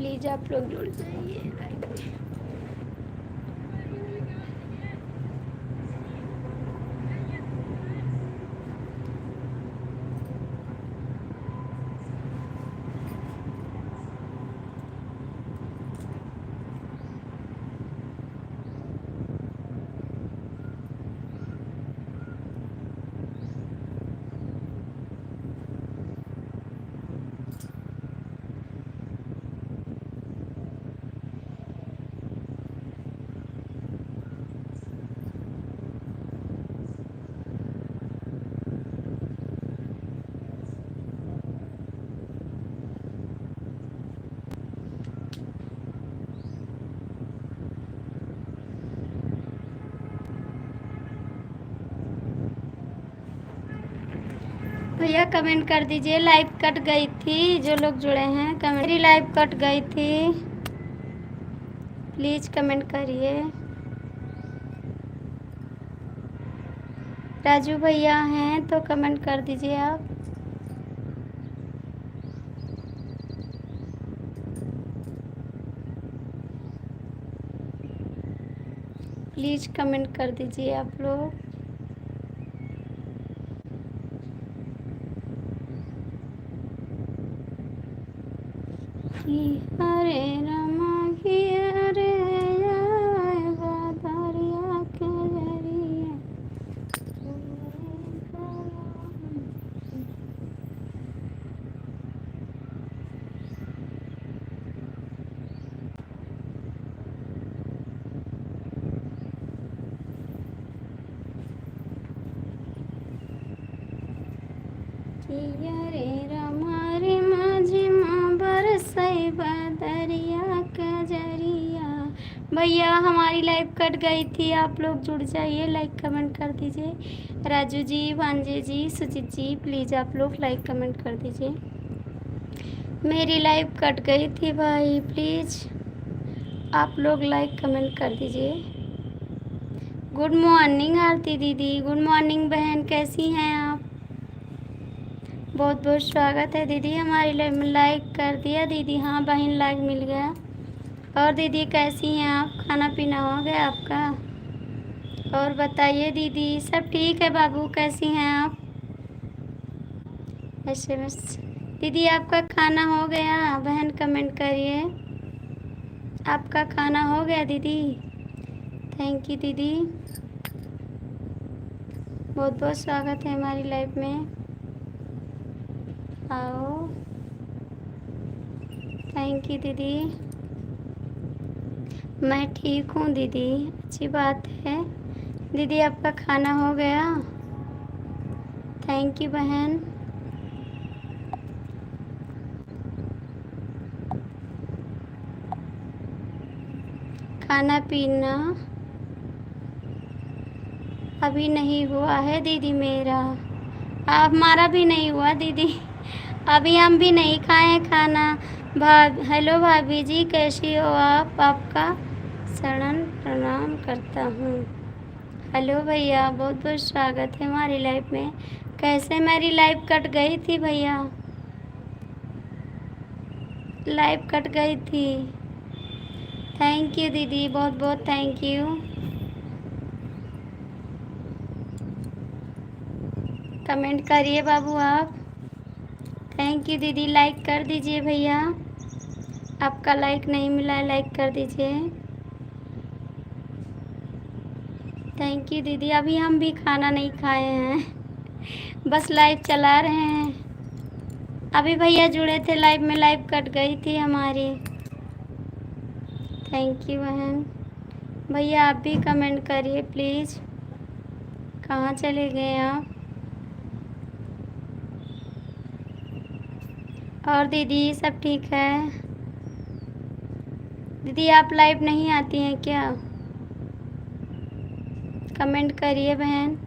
Please आप लोग जुड़ जाइए लाइव में। भैया कमेंट कर दीजिए। लाइव कट गई थी, जो लोग जुड़े हैं कमेंट, मेरी लाइव कट गई थी, प्लीज़ कमेंट करिए। राजू भैया हैं तो कमेंट कर दीजिए आप। प्लीज़ कमेंट कर दीजिए आप लोग। हरे रामा हरे बादरिया के जरिए। हरे रामा रे माझी माँ बरसई बादरिया के जरिया। भैया हमारी लाइव कट गई थी, आप लोग जुड़ जाइए, लाइक कमेंट कर दीजिए। राजू जी, भांजे जी, सुजीत जी, प्लीज़ आप लोग लाइक कमेंट कर दीजिए। मेरी लाइव कट गई थी भाई, प्लीज़ आप लोग लाइक कमेंट कर दीजिए। गुड मॉर्निंग आरती दीदी, गुड मॉर्निंग बहन, कैसी हैं आप? बहुत बहुत स्वागत है दीदी हमारी लाइव में। लाइक कर दिया दीदी? हाँ बहन, लाइक मिल गया। और दीदी कैसी हैं आप? खाना पीना हो गया आपका? और बताइए दीदी। सब ठीक है बाबू, कैसी हैं आप? ऐसे बस। दीदी आपका खाना हो गया? बहन कमेंट करिए, आपका खाना हो गया दीदी? थैंक यू दीदी, बहुत बहुत स्वागत है हमारी लाइफ में। आओ, थैंक यू दीदी। मैं ठीक हूँ दीदी, अच्छी बात है। दीदी आपका खाना हो गया? थैंक यू बहन। खाना पीना अभी नहीं हुआ है दीदी मेरा। हमारा भी नहीं हुआ दीदी, अभी हम भी नहीं खाए हैं खाना। हेलो भाभी जी, कैसी हो आप? आपका शरण प्रणाम करता हूँ। हेलो भैया, बहुत बहुत स्वागत है हमारी लाइफ में। कैसे मेरी लाइफ कट गई थी भैया? लाइफ कट गई थी। थैंक यू दीदी, बहुत बहुत थैंक यू। कमेंट करिए बाबू आप। थैंक यू दीदी, लाइक कर दीजिए भैया। आपका लाइक नहीं मिला है, लाइक कर दीजिए। थैंक यू दीदी। अभी हम भी खाना नहीं खाए हैं, बस लाइव चला रहे हैं। अभी भैया जुड़े थे लाइव में, लाइव कट गई थी हमारी। थैंक यू बहन। भैया आप भी कमेंट करिए प्लीज़। कहाँ चले गए आप? और दीदी सब ठीक है? दीदी आप लाइव नहीं आती हैं क्या? कमेंट करिए बहन।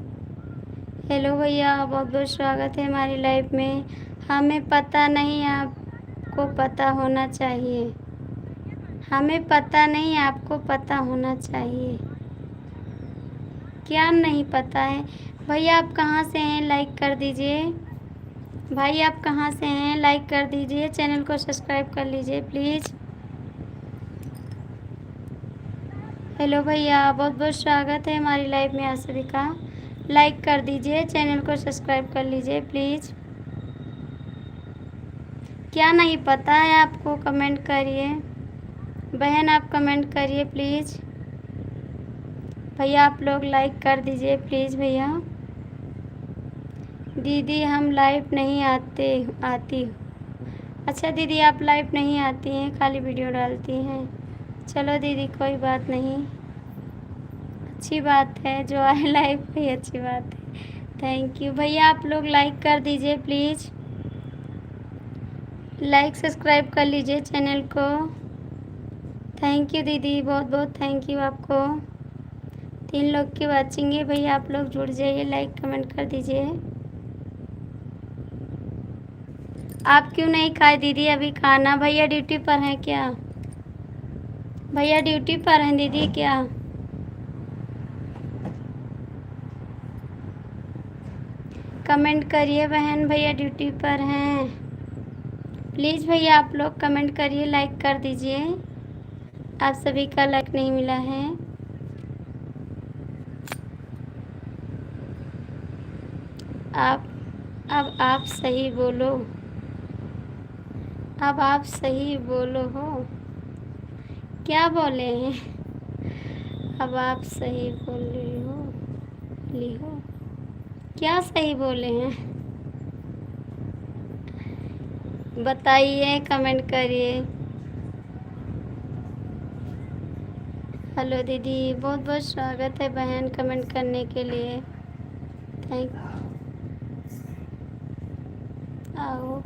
हेलो भैया, बहुत बहुत स्वागत है हमारी लाइव में। हमें पता नहीं, आपको पता होना चाहिए। हमें पता नहीं, आपको पता होना चाहिए। क्या नहीं पता है? भैया आप कहाँ से हैं? लाइक कर दीजिए। भाई आप कहाँ से हैं? लाइक कर दीजिए, चैनल को सब्सक्राइब कर लीजिए प्लीज़। हेलो भैया, बहुत बहुत स्वागत है हमारी लाइव में आप सभी का। लाइक कर दीजिए, चैनल को सब्सक्राइब कर लीजिए प्लीज़। क्या नहीं पता है आपको, कमेंट करिए बहन, आप कमेंट करिए प्लीज़। भैया आप लोग लाइक कर दीजिए प्लीज़ भैया। दीदी हम लाइव नहीं आती। अच्छा दीदी, आप लाइव नहीं आती हैं, खाली वीडियो डालती हैं। चलो दीदी कोई बात नहीं, अच्छी बात है, जो आए लाइव पे अच्छी बात है। थैंक यू भैया, आप लोग लाइक कर दीजिए प्लीज़। लाइक सब्सक्राइब कर लीजिए चैनल को। थैंक यू दीदी, बहुत बहुत थैंक यू आपको। 3 लोग की वाचिंग है भैया, आप लोग जुड़ जाइए, लाइक कमेंट कर दीजिए। आप क्यों नहीं खाए दीदी अभी खाना? भैया ड्यूटी पर हैं क्या? भैया ड्यूटी पर हैं दीदी क्या? कमेंट करिए बहन, भैया ड्यूटी पर हैं। प्लीज़ भैया आप लोग कमेंट करिए, लाइक कर दीजिए। आप सभी का लाइक नहीं मिला है। अब आप सही बोलो, अब आप सही बोलो हो। क्या बोले हैं? अब आप सही बोले हो, क्या सही बोले हैं? बताइए, कमेंट करिए। हेलो दीदी, बहुत बहुत स्वागत है बहन कमेंट करने के लिए। थैंक आओ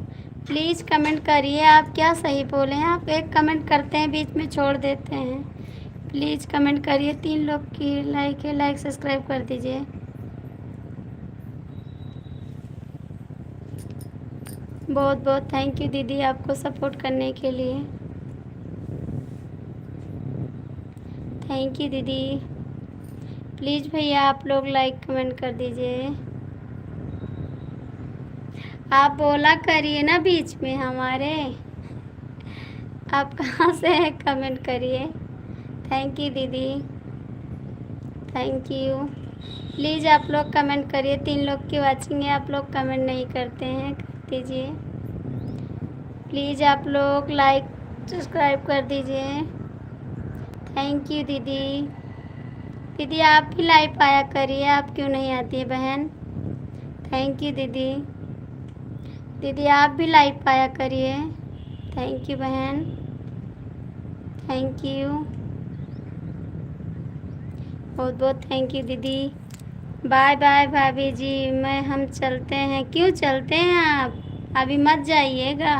प्लीज़ कमेंट करिए, आप क्या सही बोले हैं? आप एक कमेंट करते हैं बीच में छोड़ देते हैं। प्लीज़ कमेंट करिए। 3 लोग की लाइक है, लाइक सब्सक्राइब कर दीजिए। बहुत बहुत थैंक यू दीदी आपको सपोर्ट करने के लिए। थैंक यू दीदी। प्लीज़ भैया आप लोग लाइक कमेंट कर दीजिए। आप बोला करिए ना बीच में हमारे, आप कहाँ से हैं? कमेंट करिए। थैंक यू दीदी, थैंक यू। प्लीज़ आप लोग कमेंट करिए। 3 लोग की वाचिंग है, आप लोग कमेंट नहीं करते हैं, कर दीजिए प्लीज़। आप लोग लाइक सब्सक्राइब कर दीजिए। थैंक यू दीदी। दीदी आप भी लाइव आया करिए, आप क्यों नहीं आती है बहन? थैंक यू दीदी। दीदी आप भी लाइव आया करिए। थैंक यू बहन, थैंक यू, बहुत बहुत थैंक यू दीदी। बाय बाय भाभी जी, हम चलते हैं। क्यों चलते हैं आप? अभी मत जाइएगा,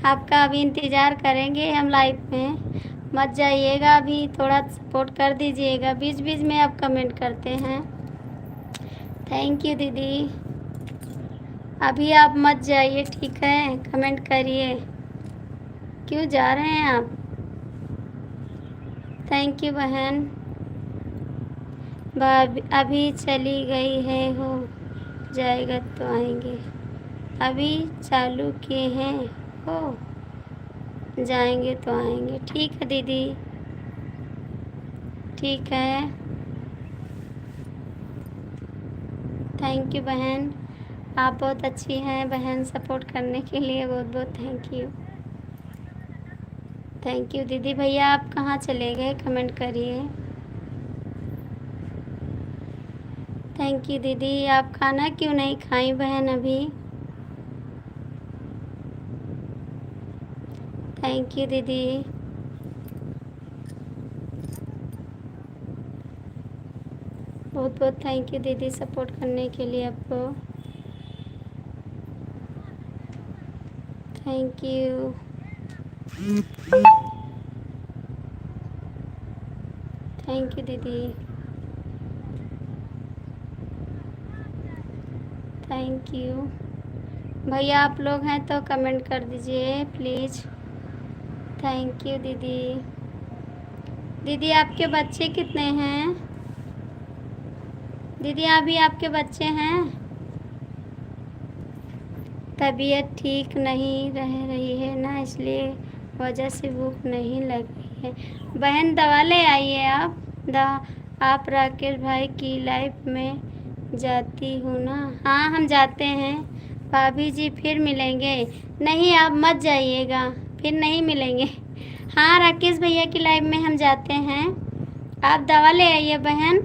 आपका अभी इंतज़ार करेंगे हम लाइव में। मत जाइएगा अभी, थोड़ा सपोर्ट कर दीजिएगा। बीच बीच में आप कमेंट करते हैं। थैंक यू दीदी, अभी आप मत जाइए, ठीक है? कमेंट करिए। क्यों जा रहे हैं आप? थैंक यू बहन। अभी चली गई है, हो जाएगा तो आएंगे। अभी चालू किए हैं, हो जाएंगे तो आएंगे। ठीक है दीदी, ठीक है। थैंक यू बहन, आप बहुत अच्छी हैं बहन, सपोर्ट करने के लिए बहुत बहुत थैंक यू। थैंक यू दीदी। भैया आप कहाँ चले गए? कमेंट करिए। थैंक यू दीदी। आप खाना क्यों नहीं खाई बहन अभी? थैंक यू दीदी। बहुत बहुत थैंक यू दीदी सपोर्ट करने के लिए आपको। Thank you. थैंक यू दीदी, थैंक यू। भैया आप लोग हैं तो कमेंट कर दीजिए प्लीज़। थैंक यू दीदी। दीदी आपके बच्चे कितने हैं? दीदी अभी आपके बच्चे हैं? तबीयत ठीक नहीं रह रही है ना, इसलिए वजह से भूख नहीं लग रही है। बहन दवा ले आइए आप राकेश भाई की लाइफ में जाती हूँ ना? हाँ हम जाते हैं भाभी जी, फिर मिलेंगे। नहीं आप मत जाइएगा, फिर नहीं मिलेंगे। हाँ राकेश भैया की लाइफ में हम जाते हैं। आप दवा ले आइए बहन,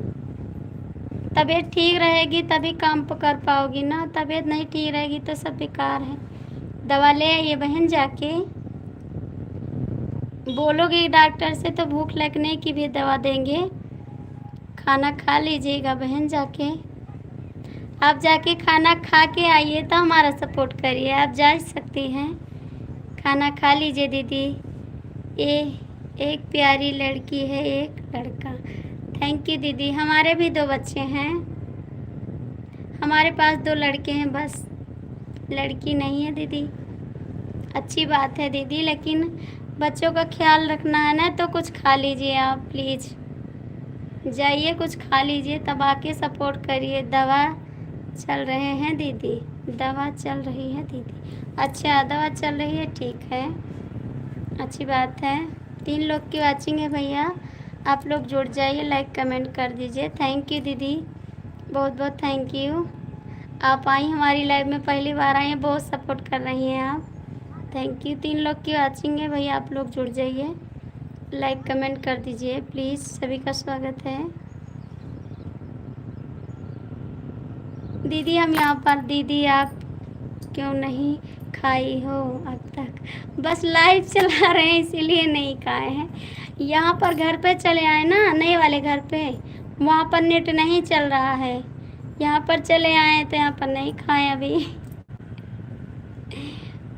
तबीयत ठीक रहेगी तभी काम कर पाओगी ना, तबीयत नहीं ठीक रहेगी तो सब बेकार है। दवा ले आइए बहन, जाके बोलोगे डॉक्टर से तो भूख लगने की भी दवा देंगे। खाना खा लीजिएगा बहन जाके। आप जाके खाना खा के आइए तो हमारा सपोर्ट करिए। आप जा सकती हैं, खाना खा लीजिए दीदी। ये एक प्यारी लड़की है एक लड़का। थैंक यू दीदी। हमारे भी 2 बच्चे हैं, हमारे पास 2 लड़के हैं बस, लड़की नहीं है दीदी। अच्छी बात है दीदी, लेकिन बच्चों का ख्याल रखना है ना, तो कुछ खा लीजिए आप प्लीज़। जाइए कुछ खा लीजिए तब आके सपोर्ट करिए। दवा चल रहे हैं दीदी, दवा चल रही है दीदी। अच्छा दवा चल रही है, ठीक है, अच्छी बात है। 3 लोग की वाचिंग है भैया, आप लोग जुड़ जाइए, लाइक कमेंट कर दीजिए। थैंक यू दीदी, बहुत बहुत थैंक यू। आप आई हमारी लाइव में, पहली बार आई हैं, बहुत सपोर्ट कर रही हैं आप। Thank you. 3 लोग की वाचिंग है भैया, आप लोग जुड़ जाइए, लाइक कमेंट कर दीजिए प्लीज़। सभी का स्वागत है दीदी। हम यहाँ पर दीदी, आप क्यों नहीं खाई हो अब तक? बस लाइव चला रहे हैं इसीलिए नहीं खाए हैं। यहाँ पर घर पे चले आए ना, नए वाले घर पे, वहाँ पर नेट नहीं चल रहा है। यहाँ पर चले आए तो यहाँ पर नहीं खाए अभी।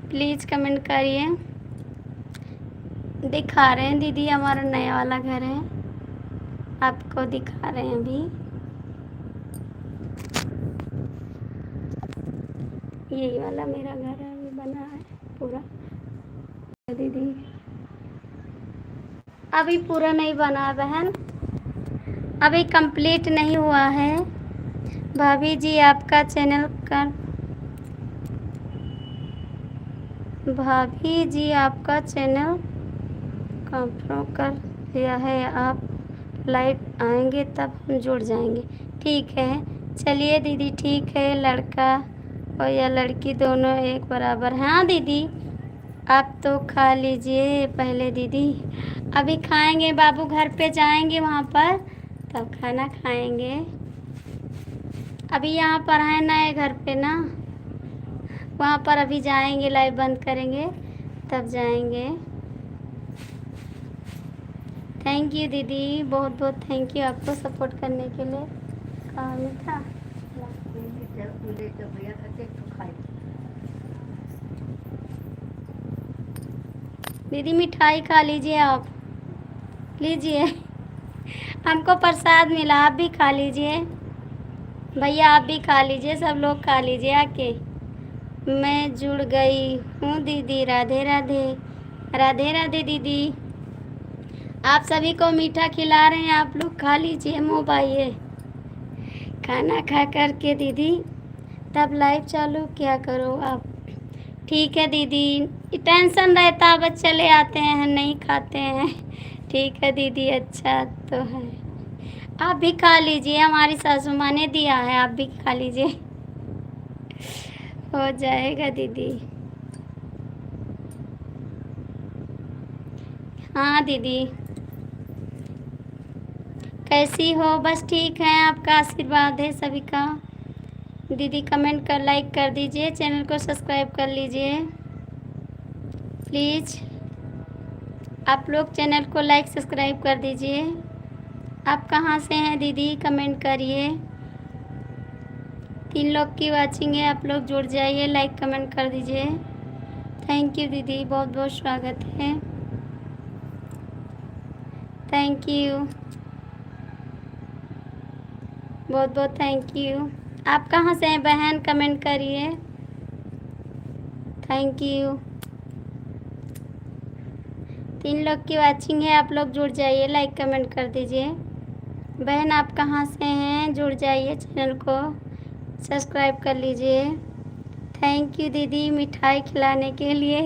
प्लीज़ कमेंट करिए। दिखा रहे हैं दीदी, हमारा नया वाला घर है, आपको दिखा रहे हैं अभी। यही वाला मेरा घर है, अभी बना है पूरा दीदी, अभी पूरा नहीं बना बहन, अभी कंप्लीट नहीं हुआ है। भाभी जी आपका चैनल कर, भाभी जी आपका चैनल कंफर्म कर लिया है, आप लाइव आएंगे तब हम जुड़ जाएंगे। ठीक है चलिए दीदी, ठीक है। लड़का और या लड़की दोनों एक बराबर हैं। हाँ दीदी, आप तो खा लीजिए पहले दीदी, अभी खाएंगे, बाबू घर पे जाएंगे वहाँ पर तब खाना खाएंगे। अभी यहाँ पर है नए घर पे ना, वहाँ पर अभी जाएंगे, लाइव बंद करेंगे तब जाएंगे। थैंक यू दीदी, बहुत बहुत थैंक यू आपको सपोर्ट करने के लिए। कहाँ मीठा दीदी, मिठाई खा लीजिए आप, लीजिए, हमको प्रसाद मिला, आप भी खा लीजिए भैया, आप भी खा लीजिए, सब लोग खा लीजिए आके। मैं जुड़ गई हूँ दीदी, राधे राधे। राधे राधे दीदी, आप सभी को मीठा खिला रहे हैं, आप लोग खा लीजिए, मुँह बाइए। खाना खा कर के दीदी तब लाइव चालू क्या करो आप। ठीक है दीदी, टेंशन रहता बस चले आते हैं, नहीं खाते हैं। ठीक है दीदी, अच्छा तो है। आप भी खा लीजिए, हमारी सासू माँ ने दिया है, आप भी खा लीजिए, हो जाएगा दीदी। हाँ दीदी, कैसी हो? बस ठीक है, आपका आशीर्वाद है सभी का। दीदी कमेंट कर, लाइक कर दीजिए, चैनल को सब्सक्राइब कर लीजिए प्लीज़। आप लोग चैनल को लाइक सब्सक्राइब कर दीजिए। आप कहाँ से हैं दीदी, कमेंट करिए। 3 लोग की वाचिंग है, आप लोग जुड़ जाइए, लाइक कमेंट कर दीजिए। थैंक यू दीदी, बहुत बहुत स्वागत है, थैंक यू, बहुत बहुत थैंक यू। आप कहाँ से हैं बहन, कमेंट करिए। Thank you. 3 लोग की वाचिंग है, आप लोग जुड़ जाइए, लाइक कमेंट कर दीजिए। बहन आप कहाँ से हैं, जुड़ जाइए, चैनल को सब्सक्राइब कर लीजिए। थैंक यू दीदी, मिठाई खिलाने के लिए,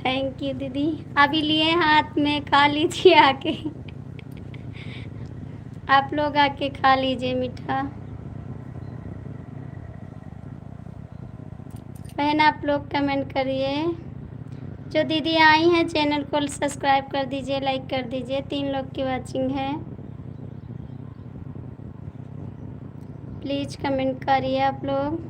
थैंक यू दीदी। अभी लिए हाथ में, खा लीजिए आके। आप लोग आके खा लीजिए मीठा। बहन आप लोग कमेंट करिए। जो दीदी आई हैं चैनल को सब्सक्राइब कर दीजिए, लाइक कर दीजिए। 3 लोग की वाचिंग है। प्लीज़ कमेंट करिए आप लोग।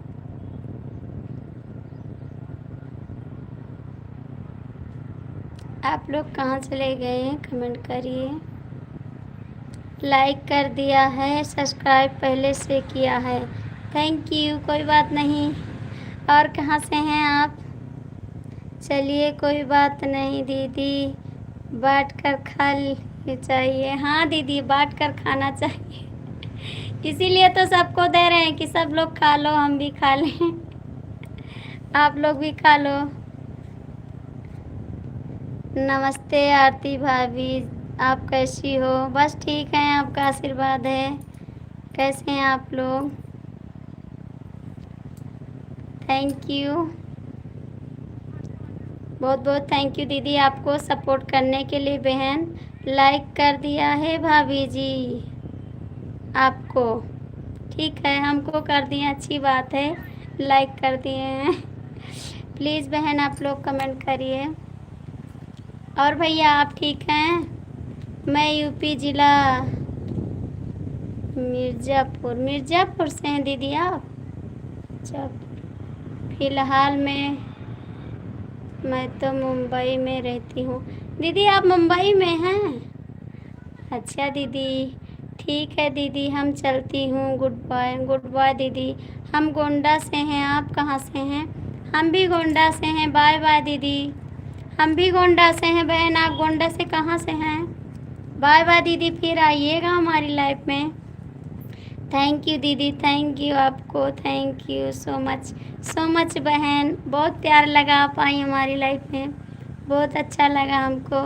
आप लोग कहाँ चले गए हैं कमेंट करिए। लाइक कर दिया है, सब्सक्राइब पहले से किया है, थैंक यू। कोई बात नहीं। और कहाँ से हैं आप? चलिए कोई बात नहीं दीदी, बांट कर खा चाहिए। हाँ दीदी, बांट कर खाना चाहिए। इसीलिए तो सबको दे रहे हैं कि सब लोग खा लो, हम भी खा लें। आप लोग भी खा लो। नमस्ते आरती भाभी, आप कैसी हो? बस ठीक है, आपका आशीर्वाद है। कैसे हैं आप लोग? थैंक यू, बहुत बहुत थैंक यू दीदी आपको सपोर्ट करने के लिए। बहन लाइक कर दिया है भाभी जी आपको। ठीक है, हमको कर दिए, अच्छी बात है, लाइक कर दिए हैं। प्लीज़ बहन आप लोग कमेंट करिए। और भैया आप ठीक हैं? मैं यूपी ज़िला मिर्ज़ापुर से हैं दीदी आप? जब फ़िलहाल मैं तो मुंबई में रहती हूँ। दीदी आप मुंबई में हैं? अच्छा दीदी, ठीक है दीदी, हम चलती हूँ। गुड बाय दीदी। हम गोंडा से हैं, आप कहाँ से हैं? हम भी गोंडा से हैं। बाय बाय दीदी। हम भी गोंडा से हैं बहन, आप गोंडा से कहाँ से हैं? बाय बाय दीदी, फिर आइएगा हमारी लाइफ में। थैंक यू दीदी, थैंक यू आपको, थैंक यू सो मच बहन। बहुत प्यार लगा आप आई हमारी लाइफ में, बहुत अच्छा लगा हमको।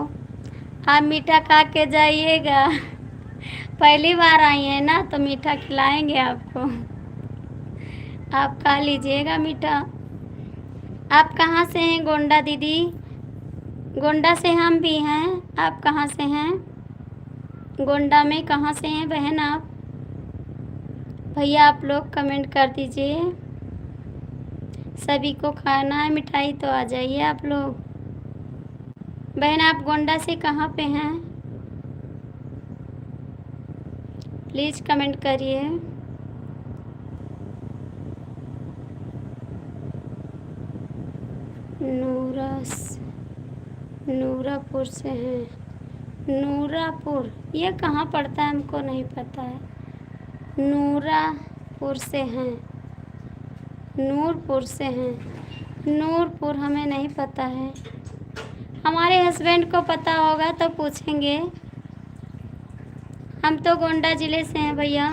आप मीठा खा के जाइएगा। पहली बार आई हैं ना, तो मीठा खिलाएंगे आपको, आप खा लीजिएगा मीठा। आप कहाँ से हैं? गोंडा दीदी, गोंडा से हम भी हैं। आप कहाँ से हैं? गोंडा में कहाँ से हैं बहन आप? भैया आप लोग कमेंट कर दीजिए। सभी को खाना है मिठाई, तो आ जाइए आप लोग। बहन आप गोंडा से कहाँ पे हैं? प्लीज़ कमेंट करिए। नूरापुर से हैं। नूरापुर ये कहाँ पड़ता है? हमको नहीं पता है। नूरापुर से हैं, नूरपुर से हैं। नूरपुर हमें नहीं पता है, हमारे हस्बैंड को पता होगा तो पूछेंगे। हम तो गोंडा ज़िले से हैं भैया।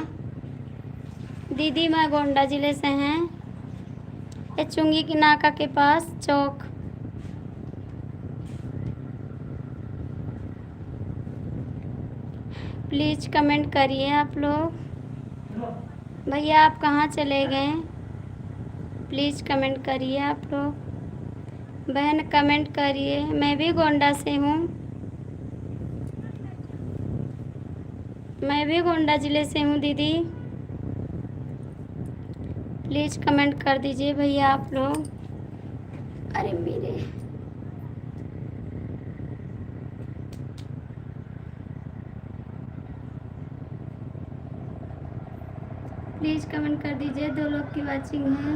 दीदी मैं गोंडा ज़िले से हैं, ये चुंगी की नाका के पास चौक। प्लीज़ कमेंट करिए आप लोग। भैया आप कहाँ चले गए? प्लीज़ कमेंट करिए आप लोग। बहन कमेंट करिए। मैं भी गोंडा से हूँ, मैं भी गोंडा ज़िले से हूँ दीदी। प्लीज़ कमेंट कर दीजिए भैया आप लोग। अरे मेरे प्लीज़ कमेंट कर दीजिए। 2 लोग की वाचिंग है।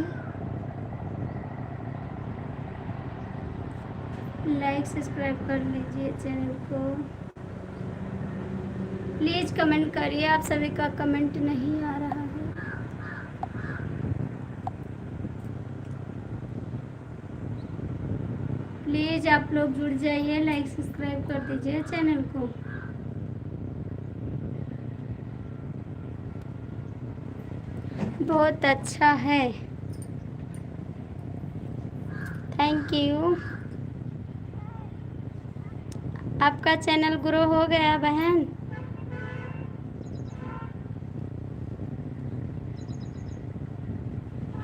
लाइक सब्सक्राइब कर लीजिए चैनल को। प्लीज़ कमेंट करिए। आप सभी का कमेंट नहीं आ रहा है। प्लीज़ आप लोग जुड़ जाइए, लाइक सब्सक्राइब कर दीजिए चैनल को। बहुत अच्छा है, थैंक यू। आपका चैनल ग्रो हो गया बहन?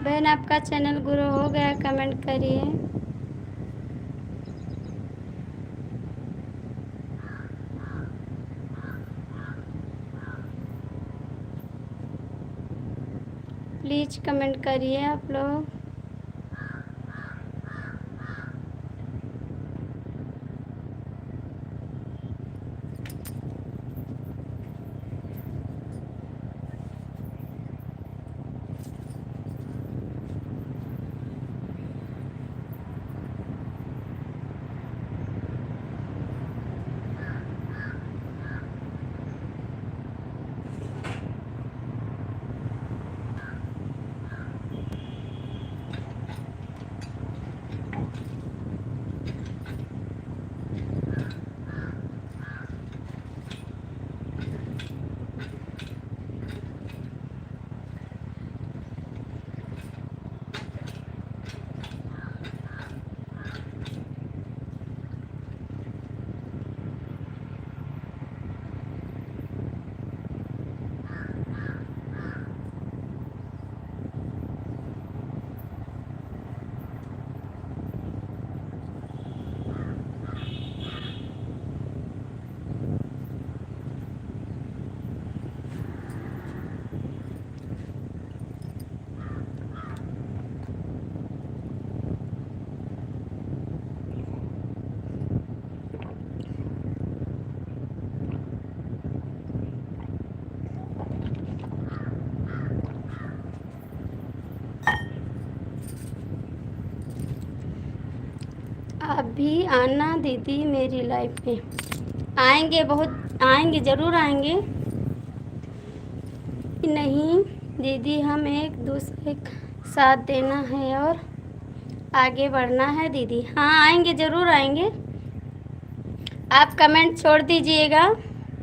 बहन आपका चैनल ग्रो हो गया, कमेंट करिए। प्लीज़ कमेंट करिए आप लोग। आप भी आना दीदी मेरी लाइफ में। आएंगे, बहुत आएंगे, ज़रूर आएंगे। नहीं दीदी, हम एक दूसरे का साथ देना है और आगे बढ़ना है दीदी। हाँ आएंगे, ज़रूर आएंगे। आप कमेंट छोड़ दीजिएगा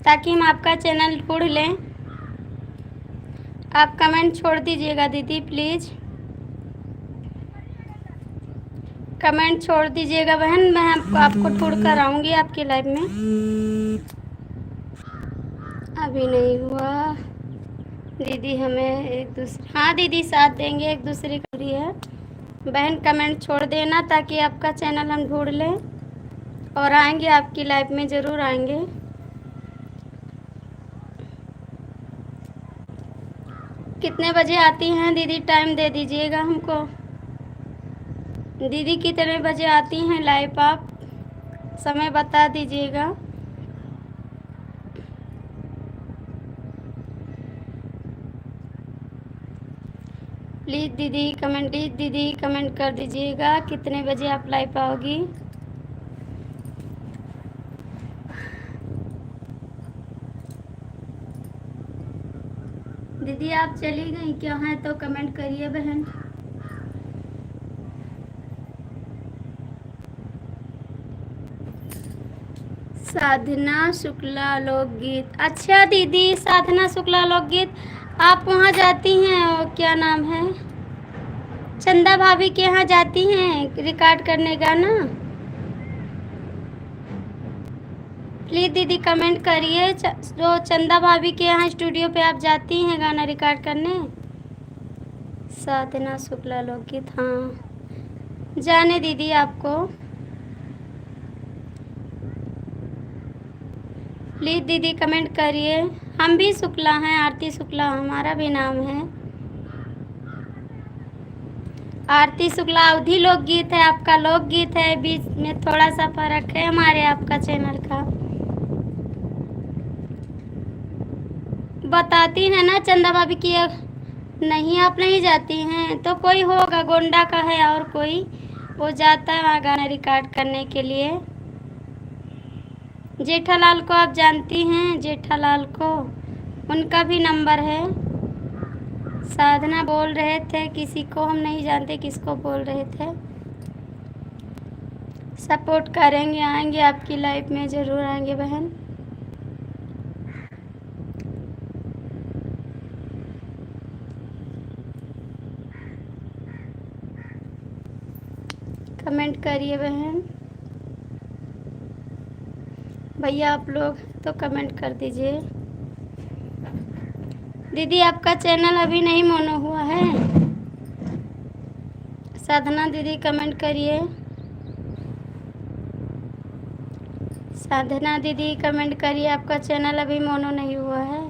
ताकि हम आपका चैनल ढूंढ लें। आप कमेंट छोड़ दीजिएगा दीदी प्लीज़, कमेंट छोड़ दीजिएगा बहन। मैं आपको ढूंढ कर आऊँगी आपकी लाइफ में। अभी नहीं हुआ दीदी, हमें एक दूसरे, हाँ दीदी साथ देंगे, एक दूसरे का भी है बहन। कमेंट छोड़ देना ताकि आपका चैनल हम ढूंढ लें और आएंगे आपकी लाइफ में, ज़रूर आएंगे। कितने बजे आती हैं दीदी, टाइम दे दीजिएगा हमको। दीदी कितने बजे आती हैं लाइव, आप समय बता दीजिएगा। प्लीज़ दीदी कमेंट कर दीजिएगा कितने बजे आप लाइव आओगी। दीदी आप चली गई क्या हैं तो कमेंट करिए बहन। साधना शुक्ला लोकगीत, अच्छा दीदी साधना शुक्ला लोकगीत, आप वहाँ जाती हैं और क्या नाम है, चंदा भाभी के यहाँ जाती हैं रिकॉर्ड करने गाना। प्लीज़ दीदी कमेंट करिए, जो चंदा भाभी के यहाँ स्टूडियो पे आप जाती हैं गाना रिकॉर्ड करने। साधना शुक्ला लोकगीत, हाँ जाने दीदी आपको। प्लीज़ दीदी कमेंट करिए। हम भी शुक्ला हैं, आरती शुक्ला हमारा भी नाम है। आरती शुक्ला अवधी लोकगीत है, आपका लोकगीत है, बीच में थोड़ा सा फर्क है हमारे आपका चैनल का। बताती है ना चंदा भाभी की, नहीं आप नहीं जाती हैं तो कोई होगा, गोंडा का है और कोई, वो जाता है वहाँ गाना रिकॉर्ड करने के लिए। जेठालाल को आप जानती हैं, जेठालाल को, उनका भी नंबर है। साधना बोल रहे थे किसी को, हम नहीं जानते किसको बोल रहे थे। सपोर्ट करेंगे, आएंगे आपकी लाइफ में, ज़रूर आएंगे बहन। कमेंट करिए बहन। भैया आप लोग तो कमेंट कर दीजिए। दीदी आपका चैनल अभी नहीं मोनो हुआ है। साधना दीदी कमेंट करिए। साधना दीदी कमेंट करिए, आपका चैनल अभी मोनो नहीं हुआ है।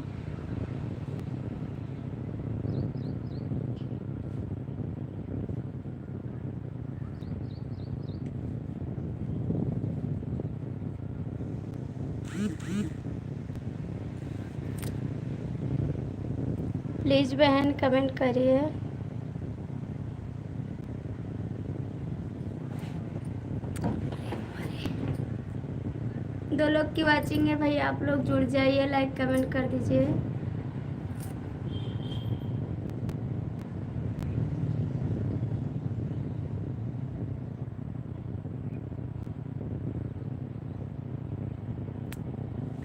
प्लीज़ बहन कमेंट करिए। दो लोग की वाचिंग है भाई, आप लोग जुड़ जाइए, लाइक कमेंट कर दीजिए।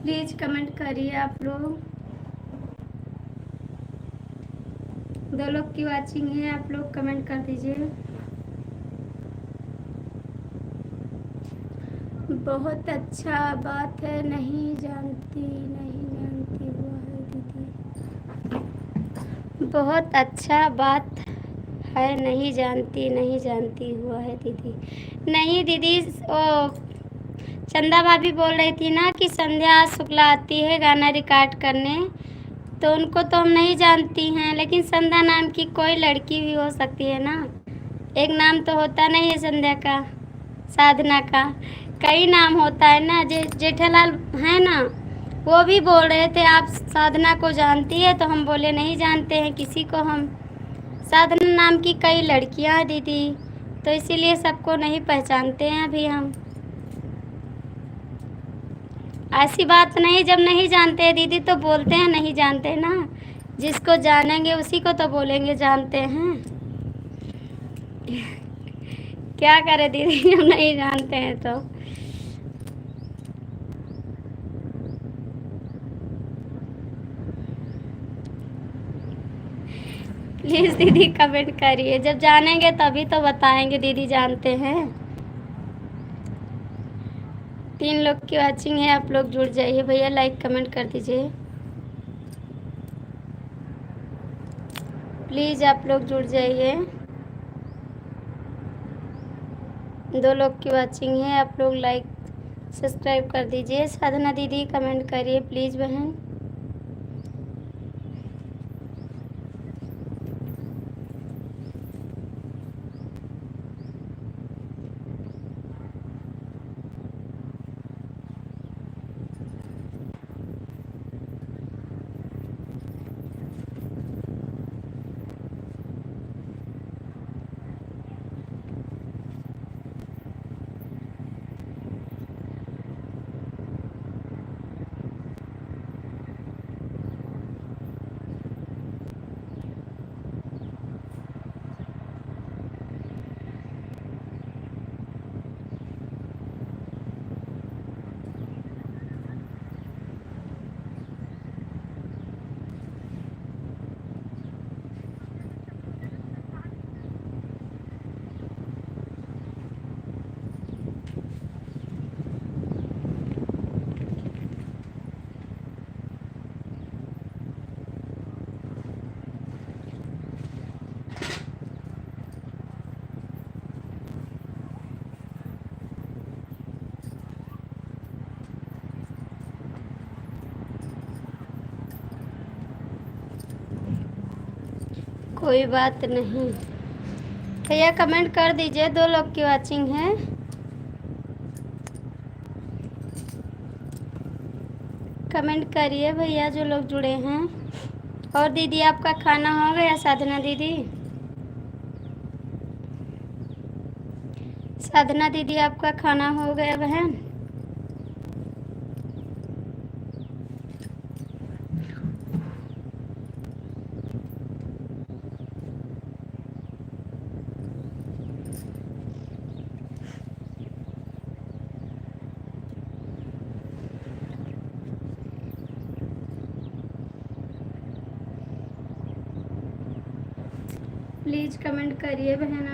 प्लीज़ कमेंट करिए आप लोग। दो लोग की वाचिंग है, आप लोग कमेंट कर दीजिए। बहुत अच्छा बात है, नहीं जानती हुआ है दीदी। बहुत अच्छा बात है, नहीं जानती हुआ है दीदी। नहीं दीदी, ओ चंदा भाभी बोल रही थी ना कि संध्या शुक्ला आती है गाना रिकॉर्ड करने, तो उनको तो हम नहीं जानती हैं, लेकिन संध्या नाम की कोई लड़की भी हो सकती है ना। एक नाम तो होता नहीं है संध्या का, साधना का कई नाम होता है ना। जेठालाल है ना, वो भी बोल रहे थे आप साधना को जानती है, तो हम बोले नहीं जानते हैं किसी को हम। साधना नाम की कई लड़कियां हैं दीदी, तो इसीलिए सबको नहीं पहचानते हैं अभी हम। ऐसी बात नहीं, जब नहीं जानते हैं दीदी तो बोलते हैं नहीं जानते ना। जिसको जानेंगे उसी को तो बोलेंगे जानते हैं। क्या करें दीदी, जब नहीं जानते हैं तो। प्लीज़ दीदी कमेंट करिए, जब जानेंगे तभी तो बताएंगे दीदी जानते हैं। 3 लोग की वाचिंग है, आप लोग जुड़ जाइए भैया, लाइक कमेंट कर दीजिए। प्लीज़ आप लोग जुड़ जाइए। 2 लोग की वाचिंग है, आप लोग लाइक सब्सक्राइब कर दीजिए। साधना दीदी कमेंट करिए प्लीज़ बहन। कोई बात नहीं भैया, कमेंट कर दीजिए। 2 लोग की वाचिंग है। कमेंट करिए भैया जो लोग जुड़े हैं। और दीदी आपका खाना हो गया? साधना दीदी, साधना दीदी आपका खाना हो गया बहन? प्लीज़ कमेंट करिए बहन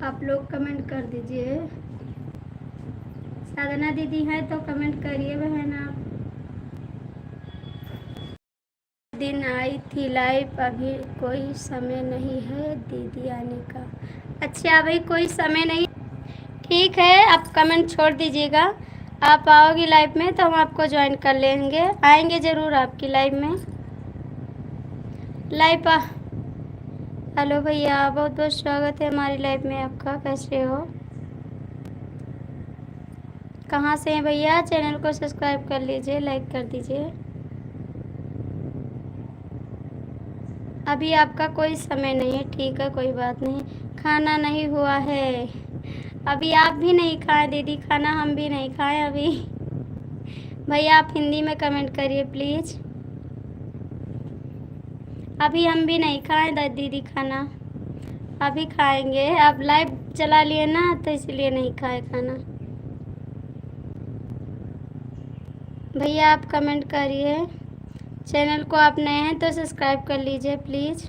आप लोग कमेंट कर दीजिए। साधना दीदी है तो कमेंट करिए बहन आप। दिन आई थी लाइव, अभी कोई समय नहीं है दीदी आने का। अच्छा अभी कोई समय नहीं, ठीक है आप कमेंट छोड़ दीजिएगा। आप आओगी लाइव में तो हम आपको ज्वाइन कर लेंगे, आएंगे ज़रूर आपकी लाइव में। हेलो भैया, बहुत बहुत स्वागत है हमारी लाइव में आपका। कैसे हो, कहाँ से हैं भैया? चैनल को सब्सक्राइब कर लीजिए, लाइक कर दीजिए। अभी आपका कोई समय नहीं है, ठीक है, कोई बात नहीं। खाना नहीं हुआ है अभी, आप भी नहीं खाए दीदी खाना, हम भी नहीं खाए अभी। भैया आप हिंदी में कमेंट करिए प्लीज़। अभी हम भी नहीं खाए दीदी खाना, अभी खाएंगे। आप लाइव चला लिए ना, तो इसलिए नहीं खाए खाना। भैया आप कमेंट करिए। चैनल को आप नए हैं तो सब्सक्राइब कर लीजिए प्लीज़।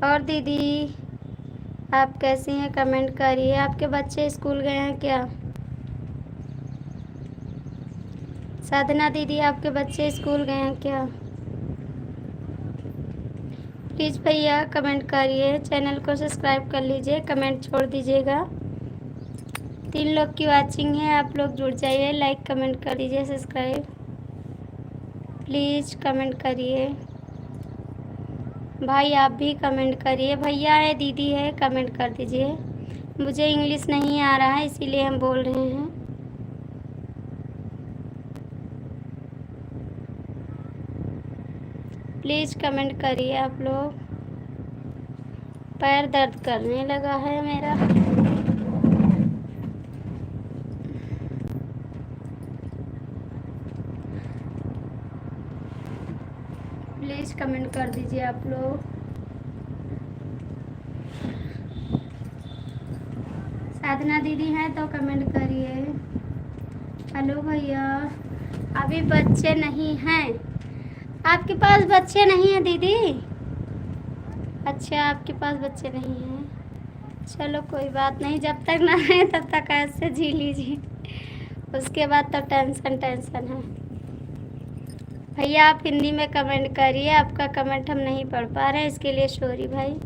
और दीदी आप कैसी हैं, कमेंट करिए। आपके बच्चे स्कूल गए हैं क्या? साधना दीदी आपके बच्चे स्कूल गए हैं क्या? प्लीज़ भैया कमेंट करिए, चैनल को सब्सक्राइब कर लीजिए, कमेंट छोड़ दीजिएगा। 3 लोग की वाचिंग है, आप लोग जुड़ जाइए, लाइक कमेंट कर दीजिए, सब्सक्राइब प्लीज़ कमेंट करिए। भाई आप भी कमेंट करिए, भैया है दीदी है, कमेंट कर दीजिए। मुझे इंग्लिश नहीं आ रहा है इसीलिए हम बोल रहे हैं। प्लीज़ कमेंट करिए आप लोग। पैर दर्द करने लगा है मेरा। प्लीज़ कमेंट कर दीजिए आप लोग। साधना दीदी हैं तो कमेंट करिए। हेलो भैया, अभी बच्चे नहीं हैं। आपके पास बच्चे नहीं हैं दीदी? अच्छा, आपके पास बच्चे नहीं हैं, चलो कोई बात नहीं। जब तक ना है तब तक ऐसे जी लीजिए, उसके बाद तो टेंशन है। भैया आप हिंदी में कमेंट करिए, आपका कमेंट हम नहीं पढ़ पा रहे हैं, इसके लिए सॉरी भाई।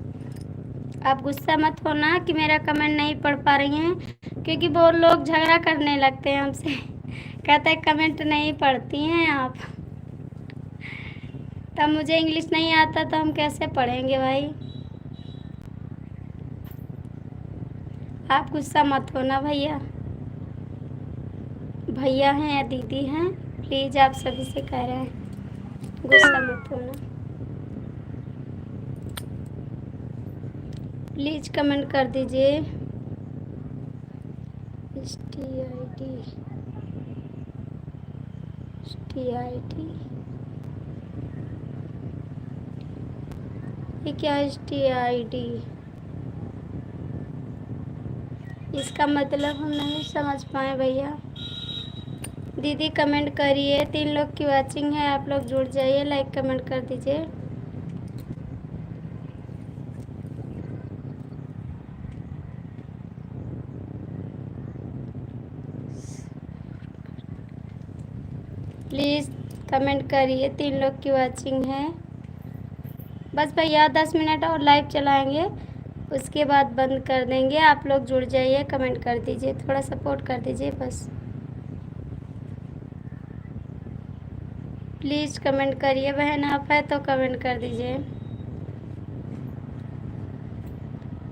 आप गुस्सा मत होना कि मेरा कमेंट नहीं पढ़ पा रही हैं, क्योंकि वो लोग झगड़ा करने लगते हैं हमसे, कहते हैं कमेंट नहीं पढ़ती हैं आप। तब मुझे इंग्लिश नहीं आता तो हम कैसे पढ़ेंगे भाई। आप गुस्सा मत होना भैया। भैया हैं या दीदी हैं, प्लीज़ आप सभी से कह रहे हैं, गुस्सा मत होना। प्लीज़ कमेंट कर दीजिए। STID ये क्या STID? इसका मतलब हम नहीं समझ पाए भैया। दीदी कमेंट करिए, 3 लोग की वाचिंग है, आप लोग जुड़ जाइए, लाइक कमेंट कर दीजिए। प्लीज़ कमेंट करिए, 3 लोग की वाचिंग है। बस भैया 10 मिनट और लाइव चलाएंगे, उसके बाद बंद कर देंगे। आप लोग जुड़ जाइए, कमेंट कर दीजिए, थोड़ा सपोर्ट कर दीजिए बस। प्लीज़ कमेंट करिए, बहन आप है तो कमेंट कर दीजिए।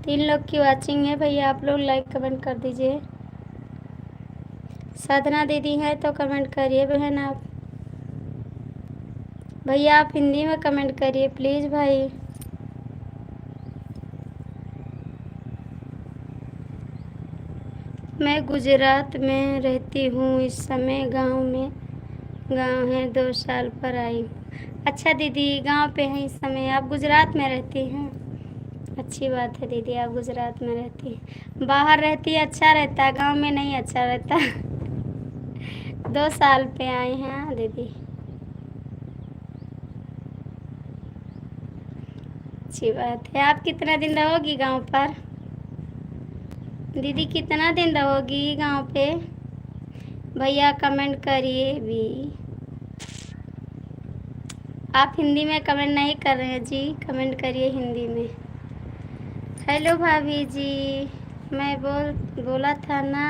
3 लोग की वाचिंग है भैया, आप लोग लाइक कमेंट कर दीजिए। साधना दीदी है तो कमेंट करिए बहन आप। भैया आप हिंदी में कमेंट करिए प्लीज़ भाई। मैं गुजरात में रहती हूँ, इस समय गांव है, 2 साल पर आई। अच्छा दीदी गांव पे हैं इस समय, आप गुजरात में रहती हैं? अच्छी बात है दीदी, आप गुजरात में रहती हैं। बाहर रहती अच्छा रहता है, गांव में नहीं अच्छा रहता। 2 साल पे आई हैं दीदी, अच्छी बात है। आप कितना दिन रहोगी गांव पर दीदी, कितना दिन रहोगी गांव पे? भैया कमेंट करिए भी। आप हिंदी में कमेंट नहीं कर रहे हैं जी, कमेंट करिए हिंदी में। हेलो भाभी जी, मैं बोला था ना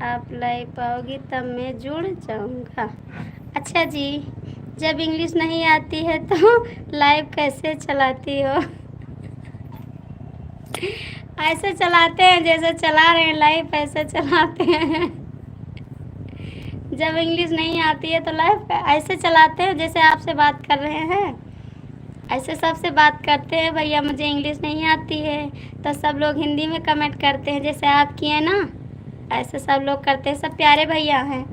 आप लाइव पाओगी तब मैं जुड़ जाऊंगा। अच्छा जी, जब इंग्लिश नहीं आती है तो लाइव कैसे चलाती हो? ऐसे चलाते हैं जैसे चला रहे हैं लाइव, ऐसे चलाते हैं। जब इंग्लिश नहीं आती है तो लाइव ऐसे चलाते हैं जैसे आपसे बात कर रहे हैं, ऐसे सबसे बात करते हैं। भैया मुझे इंग्लिश नहीं आती है तो सब लोग हिंदी में कमेंट करते हैं जैसे आप किए ना, ऐसे सब लोग करते हैं। सब प्यारे भैया हैं,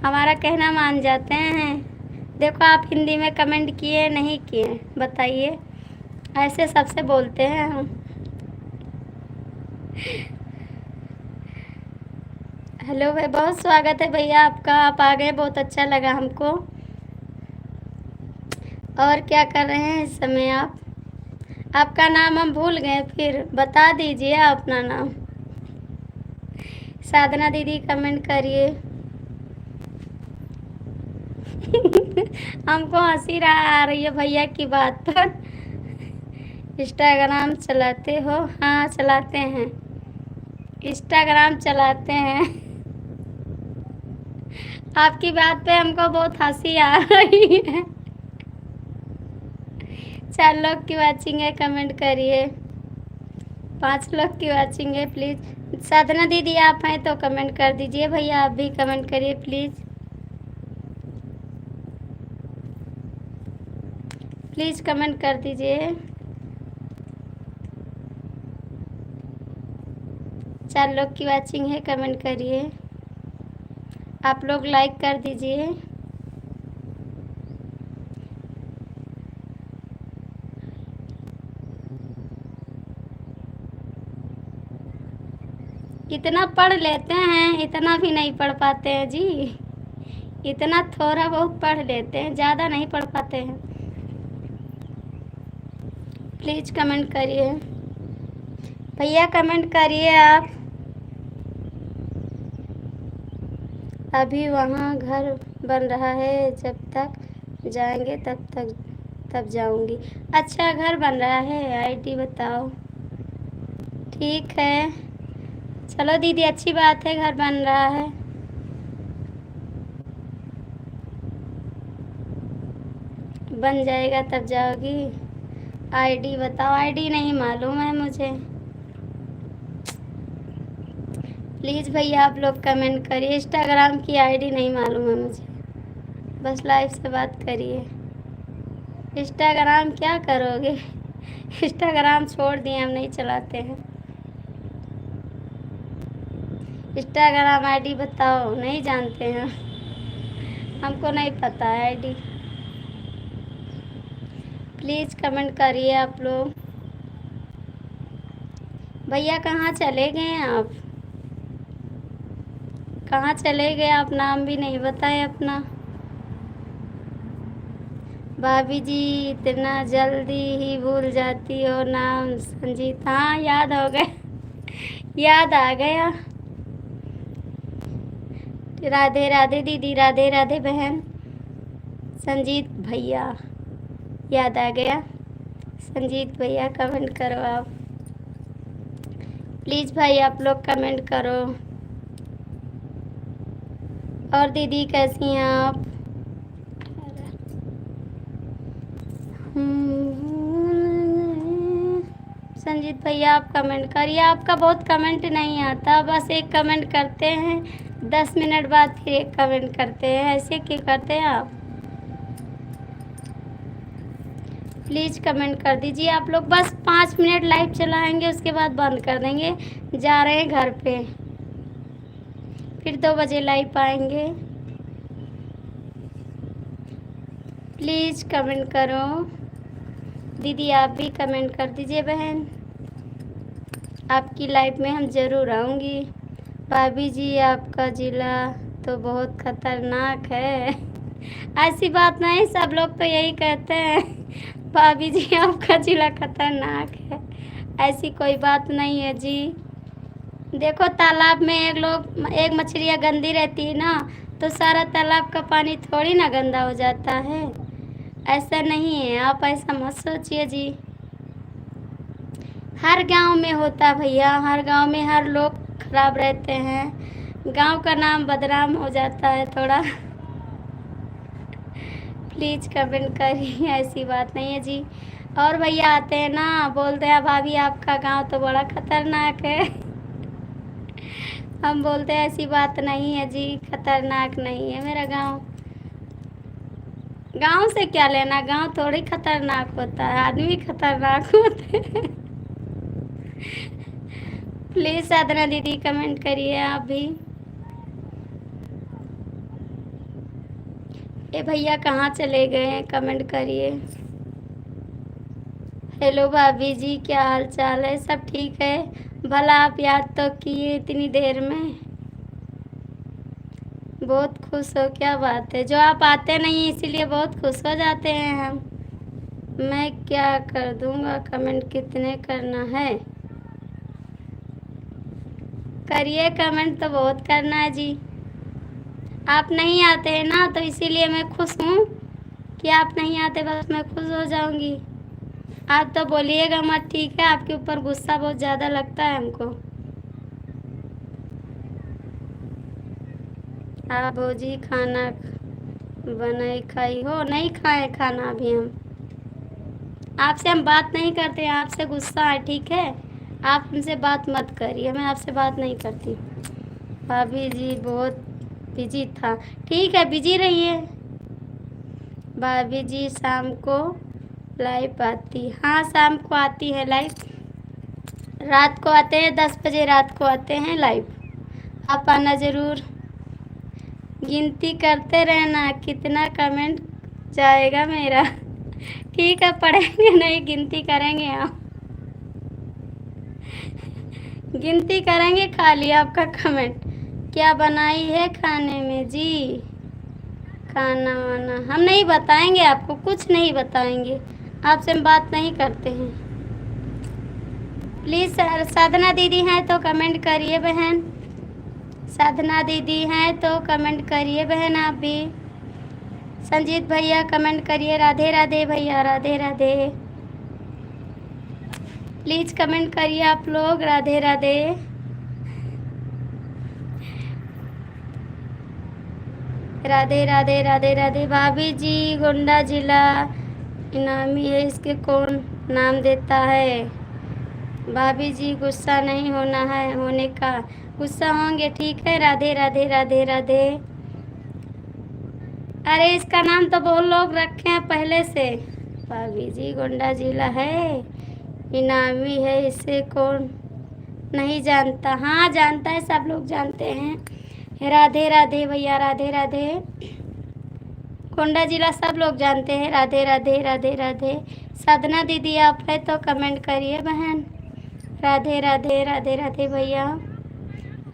हमारा कहना मान जाते हैं। देखो आप हिंदी में कमेंट किए नहीं किए बताइए, ऐसे सबसे बोलते हैं हम। हेलो भाई, बहुत स्वागत है भैया आपका, आप आ गए, बहुत अच्छा लगा हमको। और क्या कर रहे हैं इस समय आप? आपका नाम हम भूल गए, फिर बता दीजिए अपना नाम। साधना दीदी कमेंट करिए। हमको हंसी आ रही है भैया की बात पर। इंस्टाग्राम चलाते हो? हाँ चलाते हैं, इंस्टाग्राम चलाते हैं। आपकी बात पे हमको बहुत हंसी आ रही है। 4 लोग की वाचिंग है, कमेंट करिए। 5 लोग की वाचिंग है, प्लीज़। साधना दीदी आप हैं तो कमेंट कर दीजिए, भैया आप भी कमेंट करिए प्लीज़। प्लीज़ कमेंट कर दीजिए। 4 लोग की वाचिंग है, कमेंट करिए। आप लोग लाइक कर दीजिए। इतना पढ़ लेते हैं, इतना भी नहीं पढ़ पाते हैं जी। इतना थोड़ा बहुत पढ़ लेते हैं, ज़्यादा नहीं पढ़ पाते हैं। प्लीज़ कमेंट करिए भैया, कमेंट करिए आप। अभी वहाँ घर बन रहा है, जब तक जाएंगे तब जाऊंगी। अच्छा घर बन रहा है, आईडी बताओ। ठीक है, चलो दीदी अच्छी बात है, घर बन रहा है। बन जाएगा तब जाओगी। आईडी बताओ। आईडी नहीं मालूम है मुझे। प्लीज़ भैया आप लोग कमेंट करिए। इंस्टाग्राम की आईडी नहीं मालूम है मुझे, बस लाइव से बात करिए। इंस्टाग्राम क्या करोगे? इंस्टाग्राम छोड़ दिए, हम नहीं चलाते हैं। इंस्टाग्राम आईडी बताओ, नहीं जानते हैं, हमको नहीं पता है आईडी। प्लीज़ कमेंट करिए आप लोग। भैया कहाँ चले गए आप? कहाँ चले गए आप? नाम भी नहीं बताए अपना। भाभी जी इतना जल्दी ही भूल जाती हो नाम? संजीत, हाँ याद हो गए। याद आ गया। राधे राधे दीदी, राधे राधे बहन। संजीत भैया, याद आ गया। संजीत भैया कमेंट करो आप, प्लीज़ भाई आप लोग कमेंट करो। और दीदी कैसी हैं आप? संजीत भैया आप कमेंट करिए। आपका बहुत कमेंट नहीं आता, बस एक कमेंट करते हैं, 10 मिनट बाद फिर एक कमेंट करते हैं, ऐसे क्यों करते हैं आप? प्लीज़ कमेंट कर दीजिए आप लोग। बस 5 मिनट लाइव चलाएंगे, उसके बाद बंद कर देंगे। जा रहे हैं घर पे, फिर 2 बजे लाइव आएंगे। प्लीज़ कमेंट करो दीदी, आप भी कमेंट कर दीजिए बहन। आपकी लाइफ में हम ज़रूर आऊँगी। भाभी जी आपका ज़िला तो बहुत ख़तरनाक है। ऐसी बात नहीं, सब लोग तो यही कहते हैं, भाभी जी आपका ज़िला खतरनाक है। ऐसी कोई बात नहीं है जी। देखो तालाब में एक मछलियाँ गंदी रहती है ना, तो सारा तालाब का पानी थोड़ी ना गंदा हो जाता है। ऐसा नहीं है, आप ऐसा मत सोचिए जी। हर गांव में होता भैया, हर गांव में हर लोग खराब रहते हैं, गांव का नाम बदनाम हो जाता है थोड़ा। प्लीज़ कमेंट करिए, ऐसी बात नहीं है जी। और भैया आते हैं ना, बोलते हैं भाभी आपका गांव तो बड़ा खतरनाक है। हम बोलते हैं ऐसी बात नहीं है जी, खतरनाक नहीं है मेरा गांव। गांव से क्या लेना, गांव थोड़ी खतरनाक होता है, आदमी खतरनाक होते हैं। प्लीज़ साधना दीदी कमेंट करिए आप भी। ए भैया कहाँ चले गए हैं, कमेंट करिए। हेलो भाभी जी, क्या हाल चाल है, सब ठीक है? भला आप याद तो किए इतनी देर में। बहुत खुश हो, क्या बात है, जो आप आते नहीं इसीलिए बहुत खुश हो जाते हैं हम। मैं क्या कर दूंगा, कमेंट कितने करना है? करिए कमेंट तो बहुत करना है जी। आप नहीं आते हैं ना तो इसीलिए मैं खुश हूँ कि आप नहीं आते, बस मैं खुश हो जाऊंगी। आप तो बोलिएगा मत, ठीक है? आपके ऊपर गुस्सा बहुत ज़्यादा लगता है हमको। आप भौजी खाना बनाई खाई हो? नहीं खाए खाना अभी हम। आपसे हम बात नहीं करते, आपसे गुस्सा है, ठीक है? आप हमसे बात मत करिए, मैं आपसे बात नहीं करती। भाभी जी बहुत बिजी था, ठीक है बिजी रहिए। भाभी जी शाम को लाइव आती, हाँ शाम को आती है लाइव, रात को आते हैं 10 बजे रात को आते हैं लाइव। आप आना ज़रूर। गिनती करते रहना कितना कमेंट जाएगा मेरा। ठीक है पढ़ेंगे नहीं, गिनती करेंगे आप, गिनती करेंगे खाली आपका कमेंट। क्या बनाई है खाने में जी? खाना वाना हम नहीं बताएंगे आपको, कुछ नहीं बताएंगे, आपसे हम बात नहीं करते हैं। प्लीज़ साधना दीदी हैं तो कमेंट करिए बहन, साधना दीदी हैं तो कमेंट करिए बहन आप भी। संजीत भैया कमेंट करिए, राधे राधे भैया, राधे राधे। प्लीज़ कमेंट करिए आप लोग, राधे राधे। राधे राधे राधे राधे। भाभी जी गोंडा जिला इनामी है, इसके कौन नाम देता है? भाभी जी गुस्सा नहीं होना है, होने का गुस्सा होंगे, ठीक है? राधे राधे राधे राधे। अरे इसका नाम तो बहुत लोग रखे हैं पहले से। भाभी जी गोंडा जिला है, इनामी है, इसे कौन नहीं जानता? हाँ जानता है, सब लोग जानते हैं। राधे राधे भैया, राधे राधे। गोंडा जिला सब लोग जानते हैं। राधे राधे राधे राधे। साधना दीदी आप है तो कमेंट करिए बहन। राधे राधे राधे राधे भैया,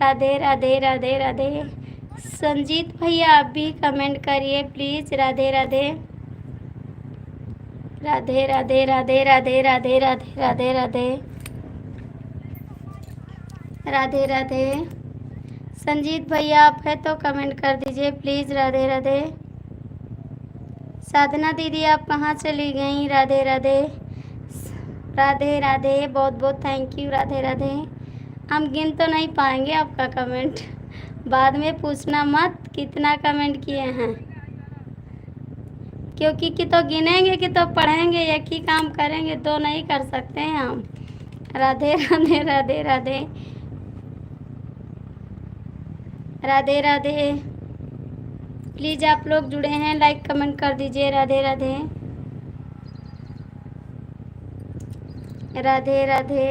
राधे राधे राधे राधे। संजीत भैया आप भी कमेंट करिए प्लीज़। राधे राधे राधे राधे राधे राधे राधे राधे राधे राधे राधे राधे। संजीत भैया आप है तो कमेंट कर दीजिए प्लीज़। राधे राधे। साधना दीदी आप कहाँ चली गई? राधे राधे राधे राधे, बहुत बहुत थैंक यू। राधे राधे। हम गिन तो नहीं पाएंगे आपका कमेंट, बाद में पूछना मत कितना कमेंट किए हैं, क्योंकि कि तो गिनेंगे कि तो पढ़ेंगे, एक ही काम करेंगे, दो नहीं कर सकते हैं हम। राधे राधे राधे राधे राधे राधे। प्लीज़ आप लोग जुड़े हैं लाइक कमेंट कर दीजिए। राधे राधे राधे राधे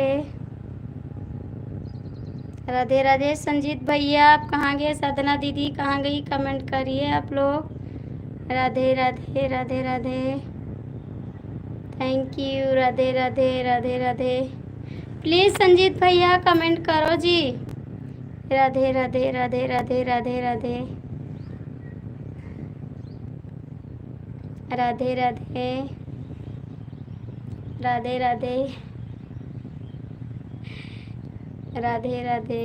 राधे राधे। संजीत भैया आप कहाँ गए? साधना दीदी कहाँ गई? कमेंट करिए आप लोग। Radhe Radhe Radhe Radhe, thank you. Radhe Radhe Radhe Radhe. Please Sanjeet भैया कमेंट करो जी। राधे राधे राधे राधे राधे राधे राधे राधे राधे राधे राधे राधे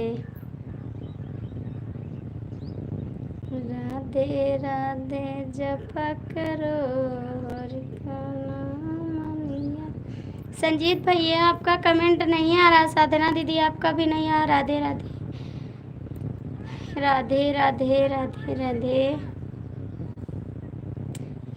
राधे राधे जपा करो हरि का नाम लिया। संजीत भैया आपका कमेंट नहीं आ रहा, साधना दीदी आपका भी नहीं आ रहा। राधे राधे राधे राधे राधे राधे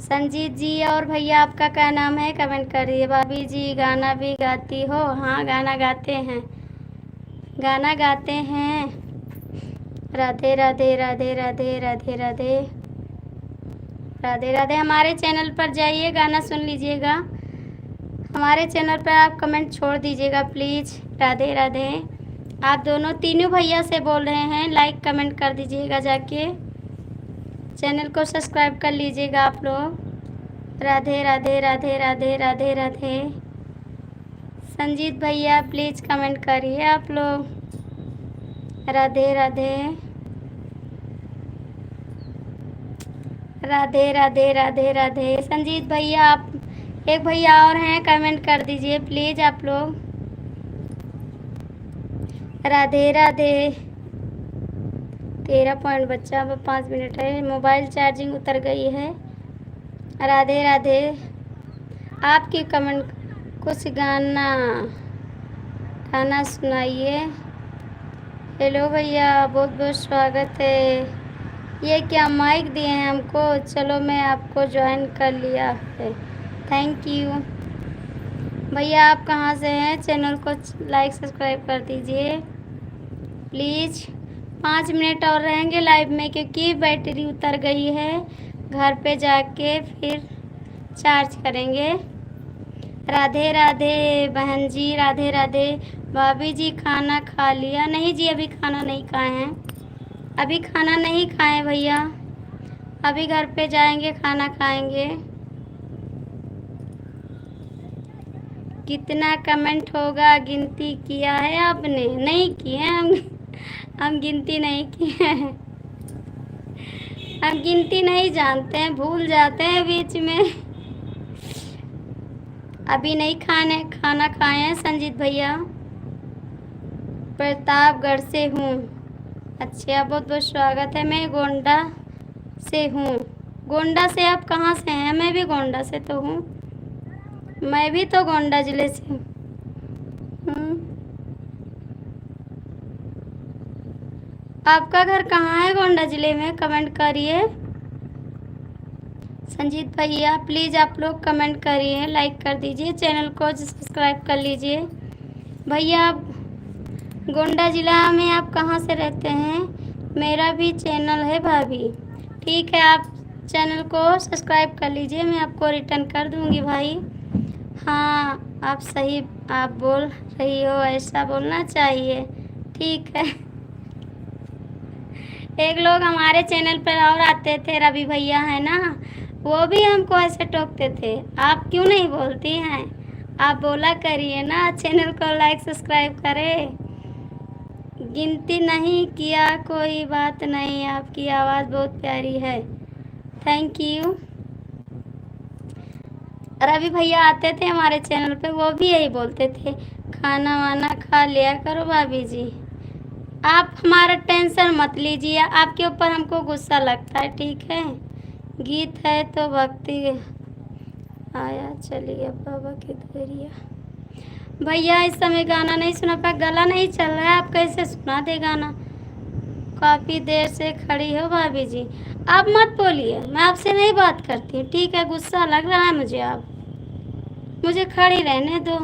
संजीत जी और भैया आपका क्या नाम है कमेंट करिए। भाभी जी गाना भी गाती हो? हाँ गाना गाते हैं, गाना गाते हैं। राधे राधे राधे राधे राधे राधे राधे राधे। हमारे चैनल पर जाइए, गाना सुन लीजिएगा। हमारे चैनल पर आप कमेंट छोड़ दीजिएगा प्लीज़। राधे राधे। आप दोनों तीनों भैया से बोल रहे हैं, लाइक कमेंट कर दीजिएगा, जाके चैनल को सब्सक्राइब कर लीजिएगा आप लोग। राधे राधे राधे राधे राधे राधे। संजीत भैया प्लीज़ कमेंट करिए आप लोग। राधे राधे राधे राधे राधे राधे। संजीत भैया आप, एक भैया और हैं, कमेंट कर दीजिए प्लीज़ आप लोग। राधे राधे। 13 पॉइंट बच्चा, अब 5 मिनट है, मोबाइल चार्जिंग उतर गई है। राधे राधे। आपकी कमेंट, कुछ गाना गाना सुनाइए। हेलो भैया, बहुत बहुत स्वागत है। ये क्या माइक दिए हैं हमको? चलो मैं आपको ज्वाइन कर लिया है, थैंक यू भैया। आप कहाँ से हैं? चैनल को लाइक सब्सक्राइब कर दीजिए प्लीज़। 5 मिनट और रहेंगे लाइव में, क्योंकि बैटरी उतर गई है। घर पे जाके फिर चार्ज करेंगे। राधे राधे बहन जी, राधे राधे। भाभी जी खाना खा लिया? नहीं जी, अभी खाना नहीं खाए हैं, अभी खाना नहीं खाए भैया, अभी घर पे जाएंगे खाना खाएंगे। कितना कमेंट होगा, गिनती किया है आपने? नहीं किए हम गिनती नहीं किए हैं, हम गिनती नहीं जानते हैं, भूल जाते हैं बीच में। अभी नहीं खाना खाए हैं संजीत भैया। प्रतापगढ़ से हूँ। अच्छा, बहुत बहुत स्वागत है। मैं गोंडा से हूँ। गोंडा से आप कहाँ से हैं? मैं भी गोंडा से तो हूँ, मैं भी तो गोंडा ज़िले से हूँ। आपका घर कहाँ है गोंडा ज़िले में? कमेंट करिए। संजीत भैया प्लीज़ आप लोग कमेंट करिए, लाइक कर दीजिए, चैनल को सब्सक्राइब कर लीजिए। भैया आप गोंडा ज़िला में आप कहाँ से रहते हैं? मेरा भी चैनल है भाभी। ठीक है, आप चैनल को सब्सक्राइब कर लीजिए, मैं आपको रिटर्न कर दूँगी भाई। हाँ आप सही आप बोल रही हो, ऐसा बोलना चाहिए। ठीक है। एक लोग हमारे चैनल पर और आते थे, रवि भैया है ना, वो भी हमको ऐसे टोकते थे। आप क्यों नहीं बोलती हैं? आप बोला करिए ना, चैनल को लाइक सब्सक्राइब करें। गिनती नहीं किया, कोई बात नहीं, आपकी आवाज़ बहुत प्यारी है, थैंक यू। रवि भैया आते थे हमारे चैनल पे, वो भी यही बोलते थे, खाना वाना खा लिया करो भाभी जी। आप हमारा टेंशन मत लीजिए, आपके ऊपर हमको गुस्सा लगता है, ठीक है। गीत है तो भक्ति आया, चलिए बाबा की दरिया। भैया इस समय गाना नहीं सुना पा, गला नहीं चल रहा है, आप कैसे सुना दे गाना? काफ़ी देर से खड़ी हो भाभी जी। आप मत बोलिए, मैं आपसे नहीं बात करती हूँ, ठीक है। गुस्सा लग रहा है मुझे, आप मुझे खड़ी रहने दो।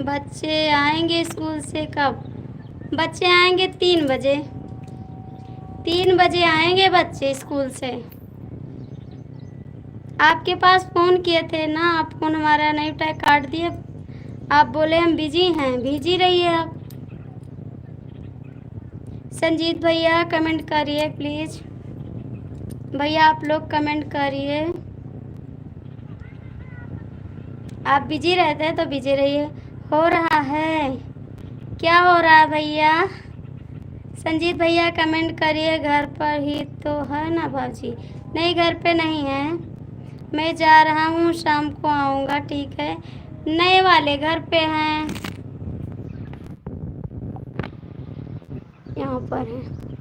बच्चे आएंगे स्कूल से कब? बच्चे आएंगे 3 बजे, 3 बजे आएंगे बच्चे स्कूल से। आपके पास फ़ोन किए थे ना, आप फ़ोन हमारा नहीं उठाए, काट दिए। आप बोले हम बिजी हैं, बिजी रहिए आप। संजीत भैया कमेंट करिए प्लीज़। भैया आप लोग कमेंट करिए। आप बिजी रहते हैं तो बिजी रहिए। हो रहा है क्या? हो रहा है भैया? संजीत भैया कमेंट करिए। घर पर ही तो है ना भाजी? नहीं, घर पे नहीं है, मैं जा रहा हूँ, शाम को आऊँगा, ठीक है। नए वाले घर पे हैं, यहाँ पर हैं।